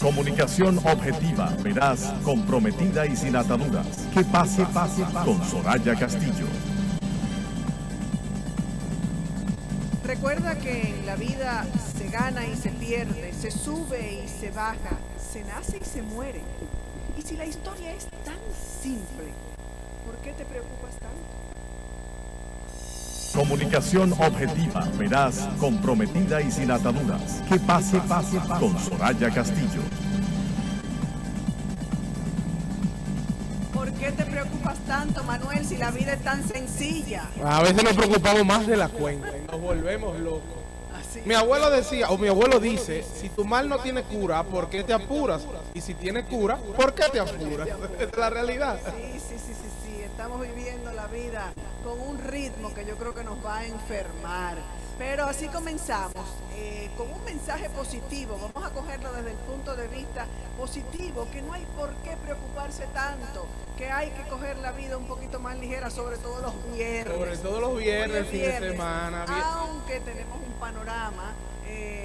Comunicación objetiva, veraz, comprometida y sin ataduras. ¿Qué pasa? Con Soraya Castillo. Recuerda que en la vida se gana y se pierde, se sube y se baja, se nace y se muere. Y si la historia es tan simple, ¿por qué te preocupas tanto? Comunicación objetiva, veraz, comprometida y sin ataduras. ¿Qué pasa? Con Soraya Castillo. ¿Por qué te preocupas tanto, Manuel, si la vida es tan sencilla? A veces nos preocupamos más de la cuenta y nos volvemos locos. Así. Mi abuelo decía, o mi abuelo dice, si tu mal no tiene cura, ¿por qué te apuras? Y si tiene cura, ¿por qué te apuras? Es la realidad. Sí, estamos viviendo la vida con un ritmo que yo creo que nos va a enfermar. Pero así comenzamos, con un mensaje positivo. Vamos a cogerlo desde el punto de vista positivo, que no hay por qué preocuparse tanto, que hay que coger la vida un poquito más ligera, sobre todo los viernes. Sobre todo los viernes, el fin de viernes, semana. Aunque tenemos un panorama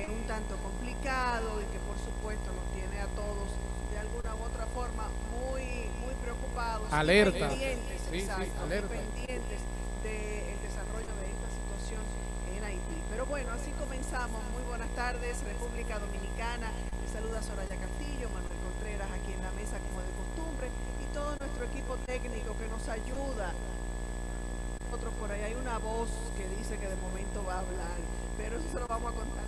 un tanto complicado y que por supuesto nos tiene a todos de alguna u otra forma muy preocupados. Alerta. Pendientes, Sí, exacto, alerta. pendientes del desarrollo de esta situación en Haití. Pero bueno, así comenzamos. Muy buenas tardes, República Dominicana. Les saluda Soraya Castillo, Manuel Contreras aquí en la mesa como de costumbre y todo nuestro equipo técnico que nos ayuda. Otro por ahí hay una voz que dice que de momento va a hablar, pero eso se lo vamos a contar.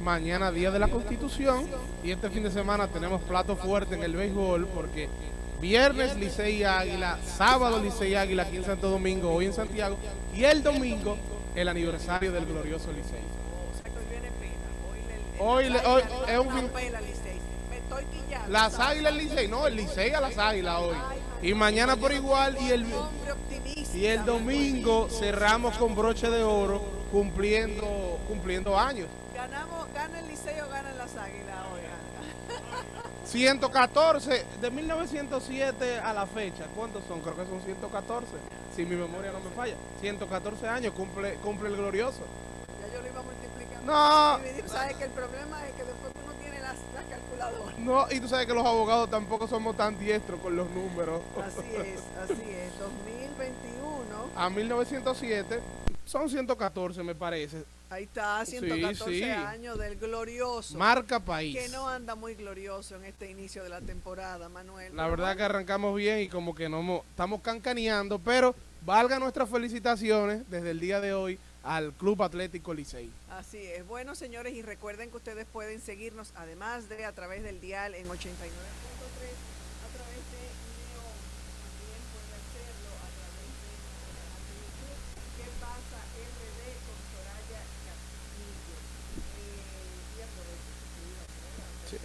Mañana día de la Constitución y este fin de semana tenemos plato fuerte en el béisbol porque viernes Licey y Águila, sábado Licey y Águila aquí en Santo Domingo, hoy en Santiago y el domingo el aniversario del glorioso Licey. O sea que hoy viene pena. Hoy es un fin. Pela, Licey. Me estoy quillando. Las Águilas Licey, no, el Licey a las Águilas hoy. Y mañana por igual y Hombre optimista. y el domingo cerramos con broche de oro cumpliendo años. ¿Gana el Licey o ganan las Águilas hoy? 114 de 1907 a la fecha. ¿Cuántos son? Creo que son 114. Si mi memoria no me falla. 114 años cumple el glorioso. Ya yo lo iba multiplicando. No. Y sabes que el problema es que después uno tiene las calculadoras. No, y tú sabes que los abogados tampoco somos tan diestros con los números. Así es. 2021. A 1907 son 114 me parece. Ahí está, 114 Sí. años del glorioso. Marca país. Que no anda muy glorioso en este inicio de la temporada, Manuel. La verdad que arrancamos bien y como que no estamos cancaneando, pero valga nuestras felicitaciones desde el día de hoy al Club Atlético Licey. Así es. Bueno, señores, y recuerden que ustedes pueden seguirnos, además de a través del dial en 89.3, a través de Neon. También puede hacerlo a través de YouTube. ¿Qué pasa? RD con Soraya Castillo. Y aprovechen de suscribirse. Sí.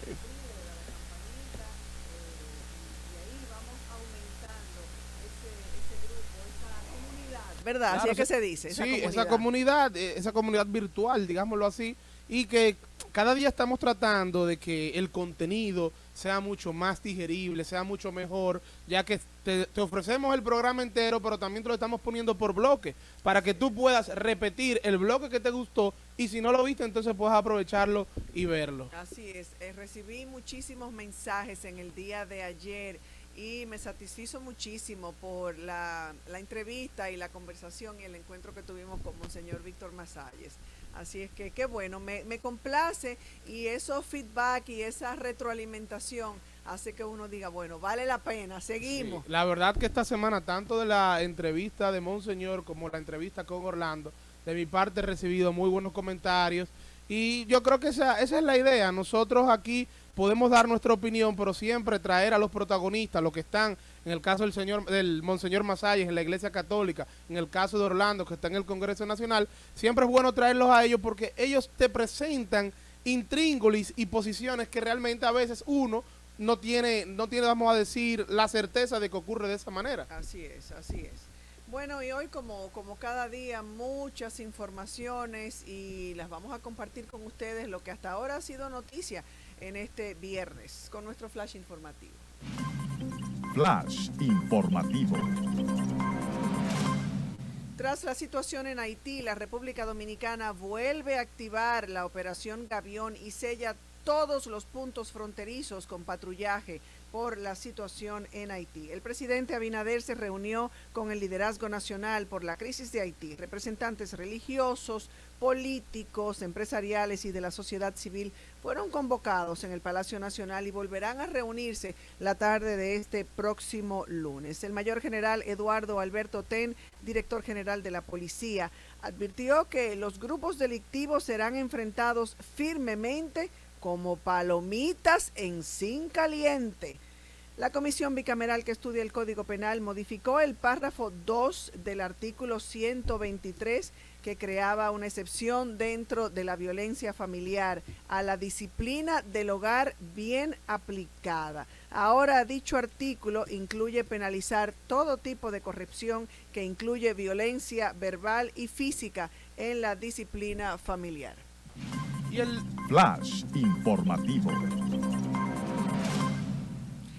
Y ahí vamos aumentando ese grupo, esa comunidad, ¿verdad? Claro, Así es que se dice. Sí, esa comunidad virtual, digámoslo así, y que cada día estamos tratando de que el contenido sea mucho más digerible, sea mucho mejor, ya que te ofrecemos el programa entero, pero también te lo estamos poniendo por bloque, para que tú puedas repetir el bloque que te gustó, y si no lo viste, entonces puedas aprovecharlo y verlo. Así es, recibí muchísimos mensajes en el día de ayer y me satisfizo muchísimo por la entrevista y la conversación y el encuentro que tuvimos con Monseñor Víctor Masalles. Así es que qué bueno, me complace y esos feedback y esa retroalimentación hace que uno diga, bueno, vale la pena, seguimos. Sí, la verdad que esta semana, tanto de la entrevista de Monseñor como la entrevista con Orlando, de mi parte he recibido muy buenos comentarios y yo creo que esa es la idea. Nosotros aquí podemos dar nuestra opinión, pero siempre traer a los protagonistas, los que están, en el caso del Monseñor Masalles en la Iglesia Católica, en el caso de Orlando, que está en el Congreso Nacional, siempre es bueno traerlos a ellos porque ellos te presentan intríngulis y posiciones que realmente a veces uno no tiene, vamos a decir, la certeza de que ocurre de esa manera. Así es, así es. Bueno, y hoy como cada día muchas informaciones y las vamos a compartir con ustedes lo que hasta ahora ha sido noticia en este viernes con nuestro flash informativo. Flash informativo. Tras la situación en Haití, la República Dominicana vuelve a activar la Operación Gavión y sella todos los puntos fronterizos con patrullaje por la situación en Haití. El presidente Abinader se reunió con el liderazgo nacional por la crisis de Haití, representantes religiosos, políticos, empresariales y de la sociedad civil fueron convocados en el Palacio Nacional y volverán a reunirse la tarde de este próximo lunes. El mayor general Eduardo Alberto Ten, director general de la policía, advirtió que los grupos delictivos serán enfrentados firmemente como palomitas en zinc caliente. La comisión bicameral que estudia el Código Penal modificó el párrafo 2 del artículo 123 que creaba una excepción dentro de la violencia familiar a la disciplina del hogar bien aplicada. Ahora dicho artículo incluye penalizar todo tipo de corrupción que incluye violencia verbal y física en la disciplina familiar. Y el Flash informativo.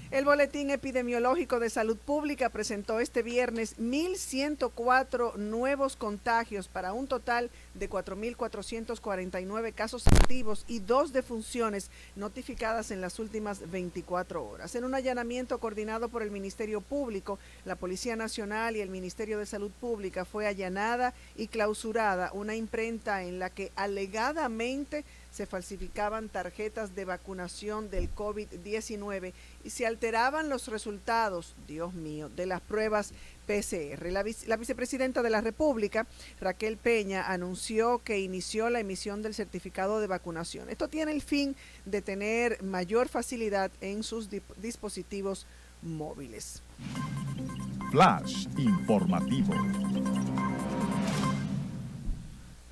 El Boletín Epidemiológico de Salud Pública presentó este viernes 1.104 nuevos contagios para un total de 4.449 casos activos y 2 defunciones notificadas en las últimas 24 horas. En un allanamiento coordinado por el Ministerio Público, la Policía Nacional y el Ministerio de Salud Pública fue allanada y clausurada una imprenta en la que alegadamente se falsificaban tarjetas de vacunación del COVID-19 y se alteraban los resultados, Dios mío, de las pruebas PCR. La vicepresidenta de la República, Raquel Peña, anunció que inició la emisión del certificado de vacunación. Esto tiene el fin de tener mayor facilidad en sus dispositivos móviles. Flash informativo.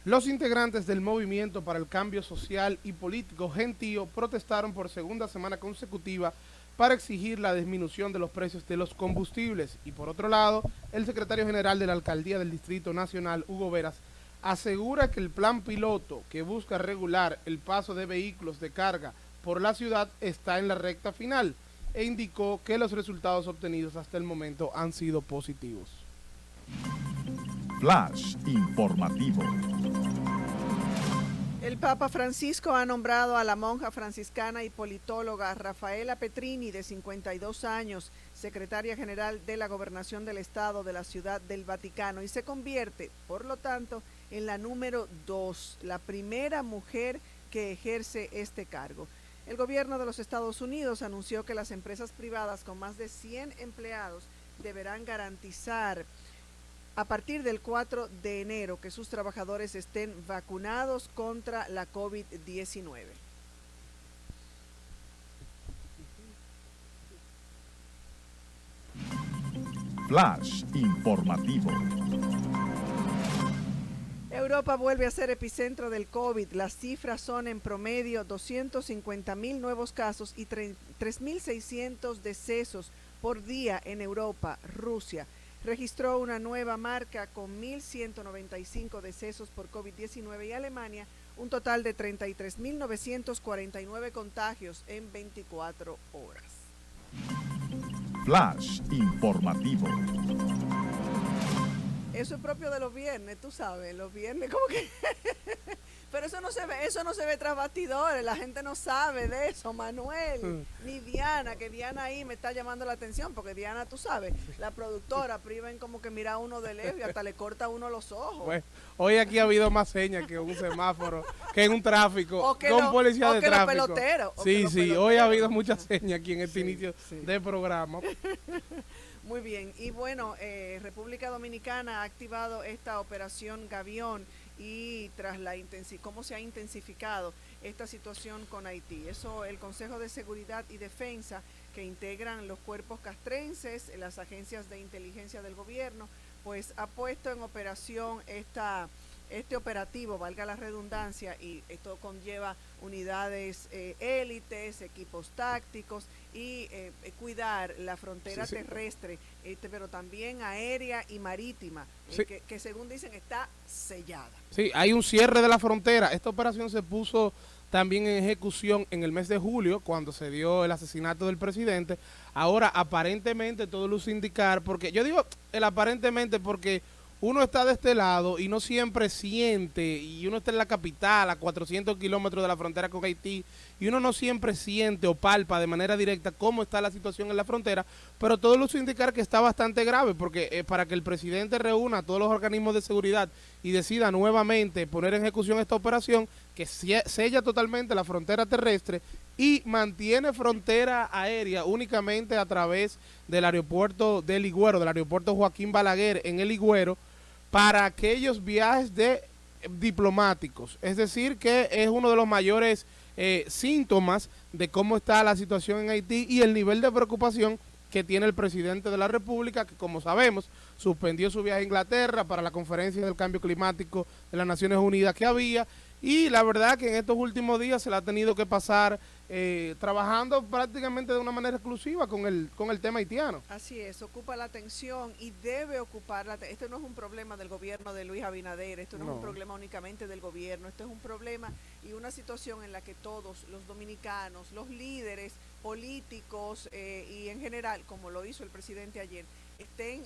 Los integrantes del Movimiento para el Cambio Social y Político Gentío protestaron por segunda semana consecutiva para exigir la disminución de los precios de los combustibles. Y por otro lado, el secretario general de la Alcaldía del Distrito Nacional, Hugo Veras, asegura que el plan piloto que busca regular el paso de vehículos de carga por la ciudad está en la recta final e indicó que los resultados obtenidos hasta el momento han sido positivos. Flash informativo. El Papa Francisco ha nombrado a la monja franciscana y politóloga Rafaela Petrini, de 52 años, secretaria general de la Gobernación del Estado de la Ciudad del Vaticano, y se convierte, por lo tanto, en la número 2, la primera mujer que ejerce este cargo. El gobierno de los Estados Unidos anunció que las empresas privadas con más de 100 empleados deberán garantizar a partir del 4 de enero que sus trabajadores estén vacunados contra la COVID-19. Flash informativo. Europa vuelve a ser epicentro del COVID. Las cifras son en promedio 250.000 nuevos casos y 3.600 decesos por día en Europa. Rusia registró una nueva marca con 1.195 decesos por COVID-19 y Alemania un total de 33.949 contagios en 24 horas. Flash informativo. Eso es propio de los viernes, tú sabes, los viernes como que... Pero eso no se ve tras bastidores, la gente no sabe de eso, Manuel, ni Diana, que Diana ahí me está llamando la atención, porque Diana, tú sabes, la productora, priven como que mira a uno de lejos y hasta le corta a uno los ojos. Bueno, hoy aquí ha habido más señas que un semáforo, que en un tráfico, O que con policía de tráfico. Sí, hoy ha habido muchas señas aquí en este inicio del programa. Muy bien, y bueno, República Dominicana ha activado esta operación Gavión y tras cómo se ha intensificado esta situación con Haití. Eso, el Consejo de Seguridad y Defensa, que integran los cuerpos castrenses, las agencias de inteligencia del gobierno, pues ha puesto en operación esta este operativo, valga la redundancia, y esto conlleva unidades élites, equipos tácticos y cuidar la frontera terrestre, pero también aérea y marítima, que según dicen está sellada. Sí, hay un cierre de la frontera. Esta operación se puso también en ejecución en el mes de julio, cuando se dio el asesinato del presidente. Ahora, aparentemente, todo luce indicar, porque yo digo el aparentemente porque uno está de este lado y no siempre siente, y uno está en la capital, a 400 kilómetros de la frontera con Haití, y uno no siempre siente o palpa de manera directa cómo está la situación en la frontera, pero todo luce indicar que está bastante grave, porque para que el presidente reúna a todos los organismos de seguridad y decida nuevamente poner en ejecución esta operación, que sella totalmente la frontera terrestre y mantiene frontera aérea únicamente a través del aeropuerto de Ligüero, del aeropuerto Joaquín Balaguer en el Ligüero, para aquellos viajes diplomáticos. Es decir, que es uno de los mayores síntomas de cómo está la situación en Haití y el nivel de preocupación que tiene el presidente de la República, que como sabemos, suspendió su viaje a Inglaterra para la conferencia del cambio climático de las Naciones Unidas que había, y la verdad que en estos últimos días se la ha tenido que pasar trabajando prácticamente de una manera exclusiva con el tema haitiano. Así es, ocupa la atención y debe ocupar Este no es un problema del gobierno de Luis Abinader, esto no es un problema únicamente del gobierno, esto es un problema y una situación en la que todos los dominicanos, los líderes políticos y en general, como lo hizo el presidente ayer, estén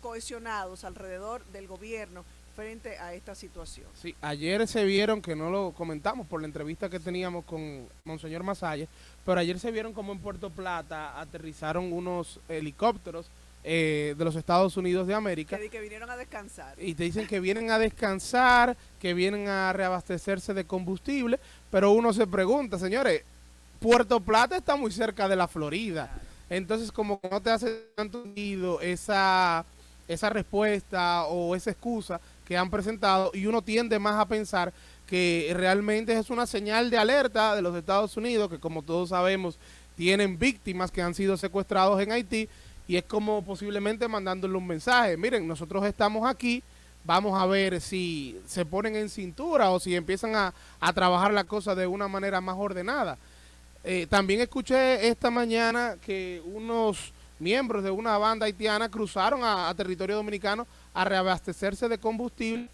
cohesionados alrededor del gobierno frente a esta situación. Sí, ayer se vieron, que no lo comentamos por la entrevista que teníamos con Monseñor Masaya, pero ayer se vieron como en Puerto Plata aterrizaron unos helicópteros de los Estados Unidos de América. Que vinieron a descansar. Y te dicen que vienen a descansar, que vienen a reabastecerse de combustible, pero uno se pregunta, señores, Puerto Plata está muy cerca de la Florida, entonces como que no te hace tanto sentido esa respuesta o esa excusa que han presentado, y uno tiende más a pensar que realmente es una señal de alerta de los Estados Unidos, que como todos sabemos tienen víctimas que han sido secuestrados en Haití, y es como posiblemente mandándole un mensaje: miren, nosotros estamos aquí, vamos a ver si se ponen en cintura o si empiezan a trabajar la cosa de una manera más ordenada. También escuché esta mañana que unos miembros de una banda haitiana cruzaron a territorio dominicano a reabastecerse de combustible.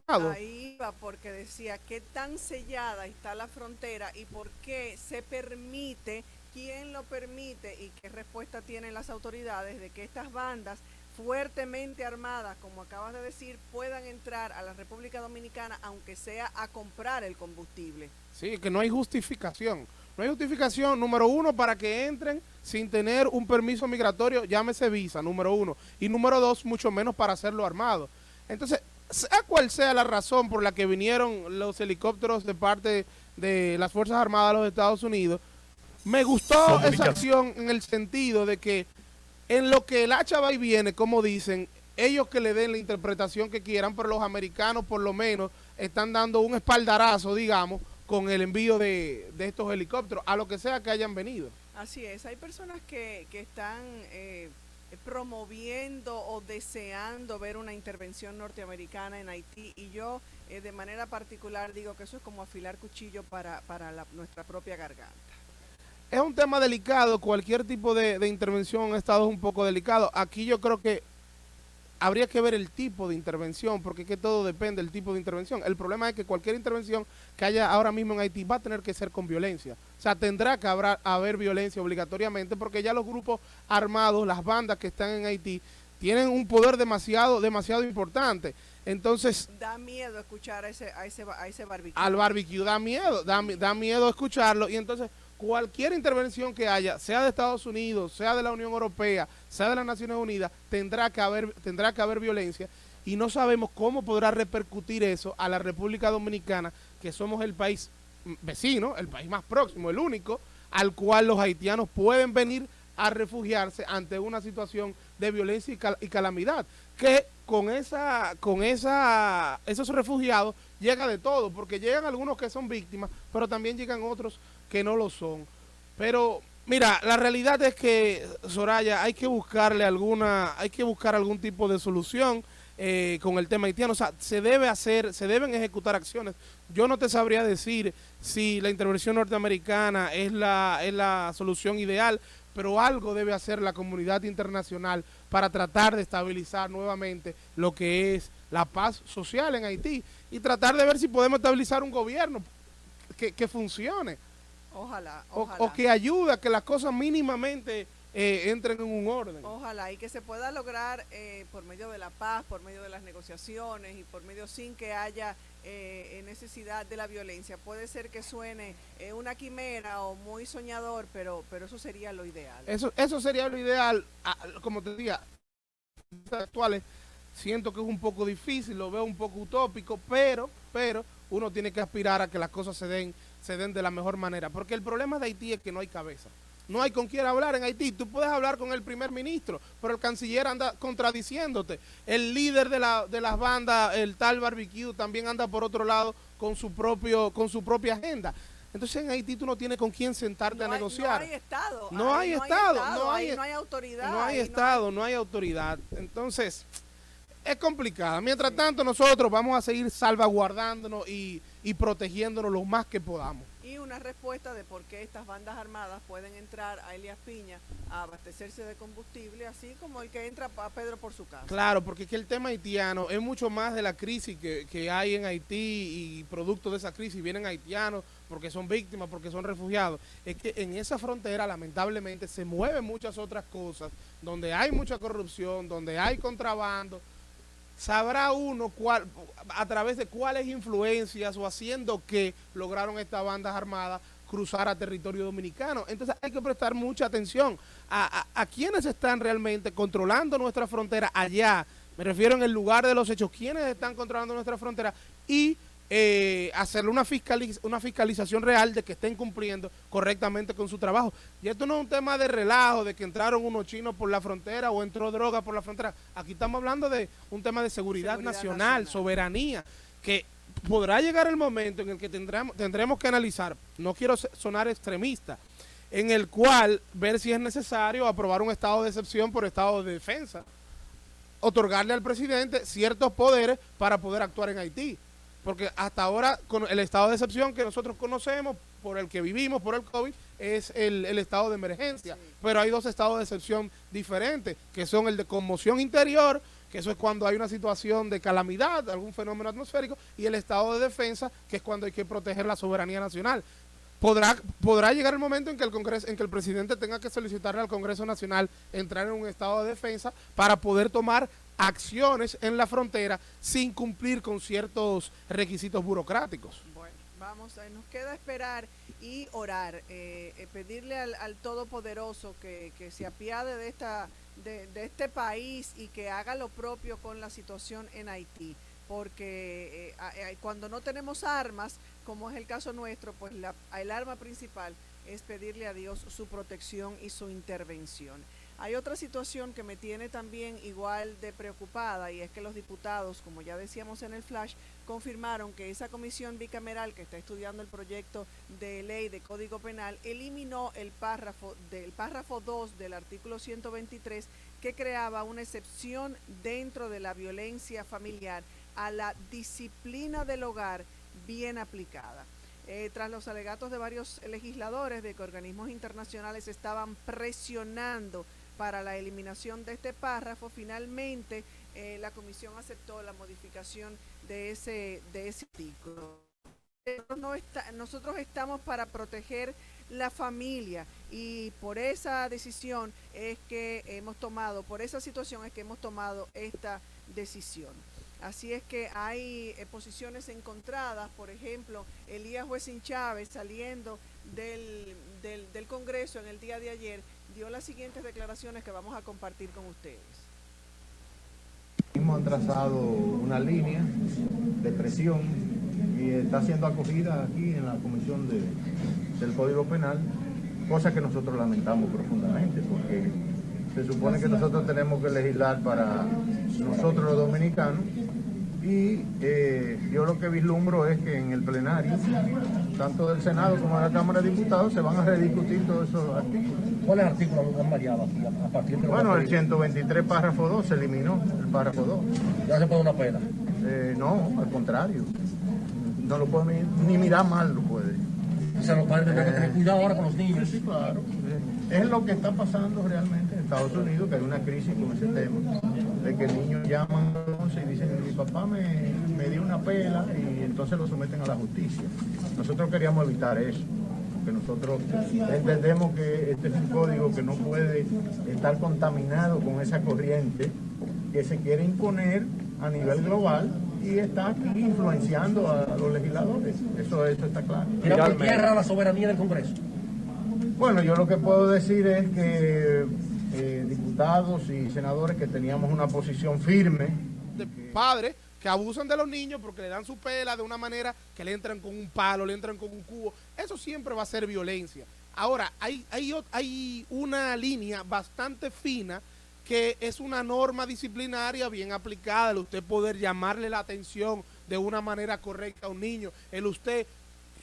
Ahí va, porque decía qué tan sellada está la frontera y por qué se permite, quién lo permite y qué respuesta tienen las autoridades de que estas bandas fuertemente armadas, como acabas de decir, puedan entrar a la República Dominicana, aunque sea a comprar el combustible. Sí, que no hay justificación. No hay justificación, número uno, para que entren sin tener un permiso migratorio, llámese visa, número uno. Y número dos, mucho menos para hacerlo armado. Entonces, sea cual sea la razón por la que vinieron los helicópteros de parte de las Fuerzas Armadas de los Estados Unidos, me gustó esa acción en el sentido de que en lo que el hacha va y viene, como dicen, ellos que le den la interpretación que quieran, pero los americanos por lo menos están dando un espaldarazo, digamos, con el envío de estos helicópteros, a lo que sea que hayan venido. Así es, hay personas que están promoviendo o deseando ver una intervención norteamericana en Haití, y yo de manera particular digo que eso es como afilar cuchillo para nuestra propia garganta. Es un tema delicado, cualquier tipo de intervención en Estado es un poco delicado. Aquí yo creo que habría que ver el tipo de intervención, porque es que todo depende del tipo de intervención. El problema es que cualquier intervención que haya ahora mismo en Haití va a tener que ser con violencia. O sea, tendrá que haber violencia obligatoriamente, porque ya los grupos armados, las bandas que están en Haití, tienen un poder demasiado importante. Entonces, da miedo escuchar a ese barbecue. Al barbecue da miedo escucharlo, y entonces cualquier intervención que haya, sea de Estados Unidos, sea de la Unión Europea, sea de las Naciones Unidas, tendrá que haber violencia, y no sabemos cómo podrá repercutir eso a la República Dominicana, que somos el país vecino, el país más próximo, el único al cual los haitianos pueden venir a refugiarse ante una situación de violencia y calamidad, que con esos refugiados llega de todo, porque llegan algunos que son víctimas, pero también llegan otros que no lo son. Pero mira, la realidad es que, Soraya, hay que buscar algún tipo de solución. con el tema haitiano. O sea, se deben ejecutar acciones. Yo no te sabría decir si la intervención norteamericana es la solución ideal, pero algo debe hacer la comunidad internacional para tratar de estabilizar nuevamente lo que es la paz social en Haití y tratar de ver si podemos estabilizar un gobierno que funcione. Ojalá, O ojalá. que ayude a que las cosas mínimamente entren en un orden. Ojalá y que se pueda lograr por medio de la paz, por medio de las negociaciones y por medio sin que haya necesidad de la violencia. Puede ser que suene una quimera o muy soñador, pero eso sería lo ideal. Eso sería lo ideal. Como te decía, actuales siento que es un poco difícil, lo veo un poco utópico, pero uno tiene que aspirar a que las cosas se den de la mejor manera, porque el problema de Haití es que no hay cabeza. No hay con quién hablar en Haití. Tú puedes hablar con el primer ministro, pero el canciller anda contradiciéndote. El líder de las bandas, el tal Barbecue, también anda por otro lado con su propia agenda. Entonces en Haití tú no tienes con quién sentarte a negociar. No hay Estado. No hay Estado. No hay autoridad. No hay Estado, no hay autoridad. Entonces es complicada. Mientras tanto nosotros vamos a seguir salvaguardándonos y protegiéndonos lo más que podamos. Y una respuesta de por qué estas bandas armadas pueden entrar a Elías Piña a abastecerse de combustible, así como el que entra a Pedro por su casa. Claro, porque es que el tema haitiano es mucho más de la crisis que hay en Haití, y producto de esa crisis vienen haitianos porque son víctimas, porque son refugiados. Es que en esa frontera lamentablemente se mueven muchas otras cosas, donde hay mucha corrupción, donde hay contrabando. Sabrá uno a través de cuáles influencias o haciendo que lograron estas bandas armadas cruzar a territorio dominicano. Entonces hay que prestar mucha atención a quienes están realmente controlando nuestra frontera allá. Me refiero en el lugar de los hechos, quienes están controlando nuestra frontera y hacerle una fiscalización real de que estén cumpliendo correctamente con su trabajo. Y esto no es un tema de relajo, de que entraron unos chinos por la frontera o entró droga por la frontera. Aquí estamos hablando de un tema de seguridad nacional, soberanía, que podrá llegar el momento en el que tendremos que analizar, no quiero sonar extremista, en el cual ver si es necesario aprobar un estado de excepción por estado de defensa, otorgarle al presidente ciertos poderes para poder actuar en Haití. Porque hasta ahora, con el estado de excepción que nosotros conocemos, por el que vivimos, por el COVID, es el estado de emergencia. Sí. Pero hay dos estados de excepción diferentes, que son el de conmoción interior, que eso es cuando hay una situación de calamidad, algún fenómeno atmosférico, y el estado de defensa, que es cuando hay que proteger la soberanía nacional. Podrá llegar el momento en que el presidente tenga que solicitarle al Congreso Nacional entrar en un estado de defensa para poder tomar acciones en la frontera sin cumplir con ciertos requisitos burocráticos. Bueno, nos queda esperar y orar, pedirle al Todopoderoso que se apiade de este país y que haga lo propio con la situación en Haití, porque cuando no tenemos armas, como es el caso nuestro, pues el arma principal es pedirle a Dios su protección y su intervención. Hay otra situación que me tiene también igual de preocupada, y es que los diputados, como ya decíamos en el flash, confirmaron que esa comisión bicameral que está estudiando el proyecto de ley de Código Penal eliminó el párrafo 2 del artículo 123 que creaba una excepción dentro de la violencia familiar a la disciplina del hogar bien aplicada. Tras los alegatos de varios legisladores de que organismos internacionales estaban presionando para la eliminación de este párrafo, finalmente la comisión aceptó la modificación de ese artículo. Nosotros estamos para proteger la familia, y por esa decisión es que hemos tomado, por esa situación es que hemos tomado esta decisión. Así es que hay posiciones encontradas. Por ejemplo, Elías Juezín Chávez, saliendo del Congreso en el día de ayer, dio las siguientes declaraciones que vamos a compartir con ustedes. Han trazado una línea de presión y está siendo acogida aquí en la Comisión del Código Penal, cosa que nosotros lamentamos profundamente, porque se supone que nosotros tenemos que legislar para nosotros los dominicanos, y yo lo que vislumbro es que en el plenario tanto del Senado como de la Cámara de Diputados, se van a rediscutir todos esos artículos. ¿Cuáles artículos han variado a partir de Bueno, el 123 párrafo 2 se eliminó, el párrafo 2. ya se puede una pena? No, al contrario. No lo puede ni mirar mal, lo puede. O sea, los padres tendrán que tener cuidado ahora con los niños. Sí, claro. Es lo que está pasando realmente en Estados Unidos, que hay una crisis con ese tema, de que niños llaman y dicen, mi papá me dio una pela, y entonces lo someten a la justicia. Nosotros queríamos evitar eso, porque nosotros entendemos que este es un código que no puede estar contaminado con esa corriente que se quiere imponer a nivel global y está aquí influenciando a los legisladores. Eso está claro. Mira, por tierra la soberanía del Congreso. Bueno, yo lo que puedo decir es que diputados y senadores que teníamos una posición firme. De padres que abusan de los niños porque le dan su pela de una manera que le entran con un palo, le entran con un cubo. Eso siempre va a ser violencia. Ahora, hay una línea bastante fina que es una norma disciplinaria bien aplicada, el usted poder llamarle la atención de una manera correcta a un niño, el usted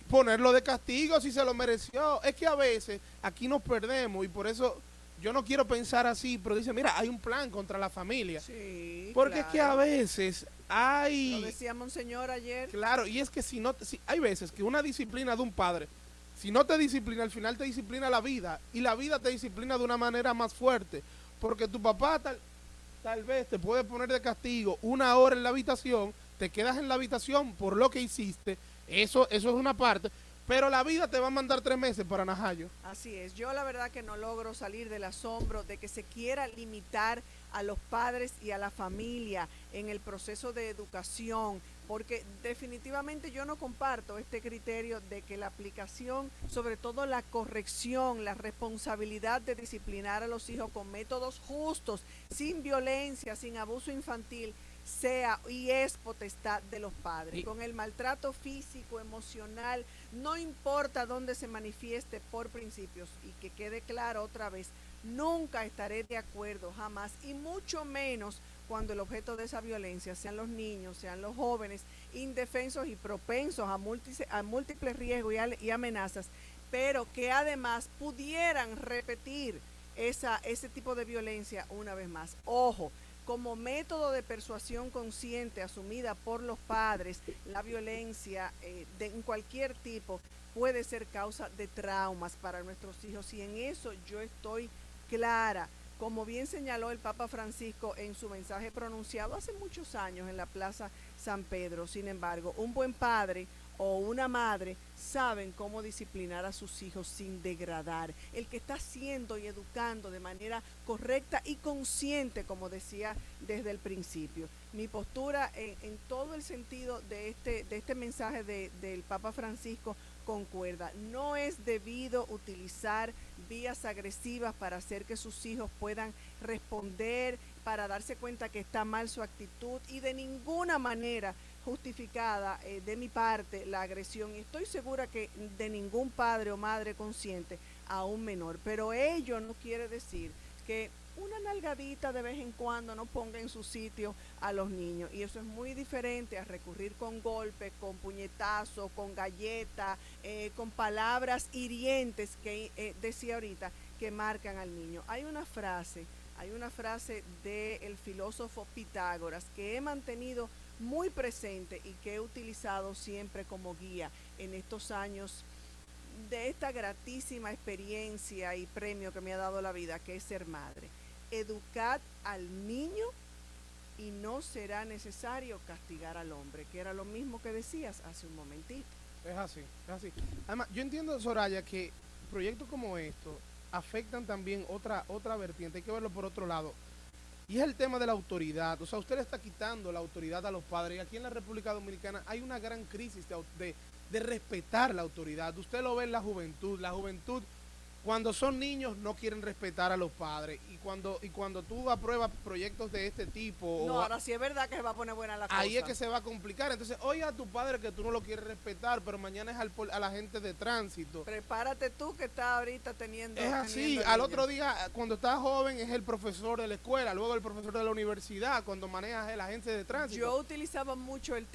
ponerlo de castigo si se lo mereció. Es que a veces aquí nos perdemos y por eso yo no quiero pensar así, pero dice, mira, hay un plan contra la familia. Sí, Porque claro. es que a veces hay... Lo decía Monseñor ayer. Claro, y es que si hay veces que una disciplina de un padre, si no te disciplina, al final te disciplina la vida, y la vida te disciplina de una manera más fuerte, porque tu papá tal vez te puede poner de castigo 1 hora en la habitación, te quedas en la habitación por lo que hiciste, eso es una parte, pero la vida te va a mandar 3 meses para Najayo. Así es, yo la verdad que no logro salir del asombro de que se quiera limitar a los padres y a la familia en el proceso de educación, porque definitivamente yo no comparto este criterio de que la aplicación, sobre todo la corrección, la responsabilidad de disciplinar a los hijos con métodos justos, sin violencia, sin abuso infantil, sea y es potestad de los padres. Con el maltrato físico, emocional, no importa dónde se manifieste por principios, y que quede claro otra vez, nunca estaré de acuerdo, jamás, y mucho menos cuando el objeto de esa violencia sean los niños, sean los jóvenes, indefensos y propensos a múltiples riesgos y amenazas, pero que además pudieran repetir ese tipo de violencia una vez más. Ojo, como método de persuasión consciente asumida por los padres, la violencia en cualquier tipo puede ser causa de traumas para nuestros hijos, y en eso yo estoy clara. Como bien señaló el Papa Francisco en su mensaje pronunciado hace muchos años en la Plaza San Pedro, sin embargo, un buen padre o una madre saben cómo disciplinar a sus hijos sin degradar. El que está haciendo y educando de manera correcta y consciente, como decía desde el principio. Mi postura en todo el sentido de este mensaje del Papa Francisco concuerda. No es debido utilizar vías agresivas para hacer que sus hijos puedan responder, para darse cuenta que está mal su actitud, y de ninguna manera justificada de mi parte la agresión, y estoy segura que de ningún padre o madre consciente a un menor, pero ello no quiere decir que una nalgadita de vez en cuando no ponga en su sitio a los niños, y eso es muy diferente a recurrir con golpes, con puñetazos, con galletas, con palabras hirientes que decía ahorita, que marcan al niño. Hay una frase del filósofo Pitágoras que he mantenido muy presente y que he utilizado siempre como guía en estos años de esta gratísima experiencia y premio que me ha dado la vida, que es ser madre. Educad al niño y no será necesario castigar al hombre, que era lo mismo que decías hace un momentito. Es así. Además, yo entiendo, Soraya, que proyectos como estos afectan también otra vertiente, hay que verlo por otro lado, y es el tema de la autoridad. O sea, usted le está quitando la autoridad a los padres, y aquí en la República Dominicana hay una gran crisis de respetar la autoridad. Usted lo ve en la juventud Cuando son niños no quieren respetar a los padres y cuando tú apruebas proyectos de este tipo, No, ahora sí es verdad que se va a poner buena la cosa. ahí es que se va a complicar. Entonces, oye a tu padre que tú no lo quieres respetar, pero mañana es a la gente de tránsito. Prepárate tú que estás ahorita teniendo. Es así, teniendo al niños. otro día, cuando estás joven, es el profesor de la escuela, luego el profesor de la universidad, cuando manejas el agente de tránsito. Yo utilizaba mucho el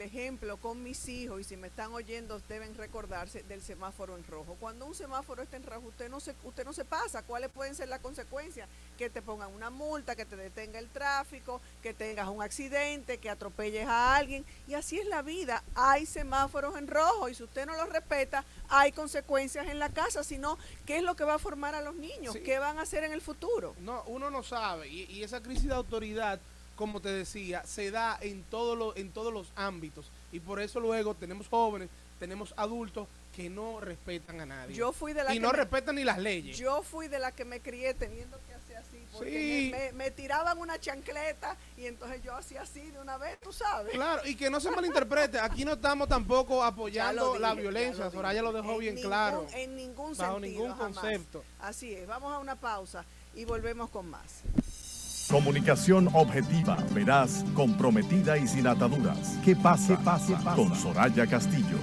ejemplo con mis hijos, y si me están oyendo deben recordarse del semáforo en rojo. Cuando un semáforo está en rojo, usted no se pasa. ¿Cuáles pueden ser las consecuencias? Que te pongan una multa, que te detenga el tráfico, que tengas un accidente, que atropelles a alguien. Y así es la vida. Hay semáforos en rojo y si usted no los respeta, hay consecuencias en la casa. Si no, ¿qué es lo que va a formar a los niños? Sí. ¿Qué van a hacer en el futuro? No, uno no sabe. Y esa crisis de autoridad, como te decía, se da en todos los ámbitos. Y por eso luego tenemos jóvenes, tenemos adultos que no respetan a nadie. Yo fui de la y no respetan ni las leyes. Yo fui de la que me crié teniendo que hacer así, Sí. porque me tiraban una chancleta y entonces yo hacía así de una vez, tú sabes. Claro, y que no se malinterprete, aquí no estamos tampoco Ya apoyando lo dije, la ya violencia, lo dije. Soraya lo dejó bien ningún- claro, En ningún bajo sentido, ningún jamás. concepto. Así es, vamos a una pausa y volvemos con más. Comunicación objetiva, veraz, comprometida y sin ataduras. Que pase, con Soraya Castillo.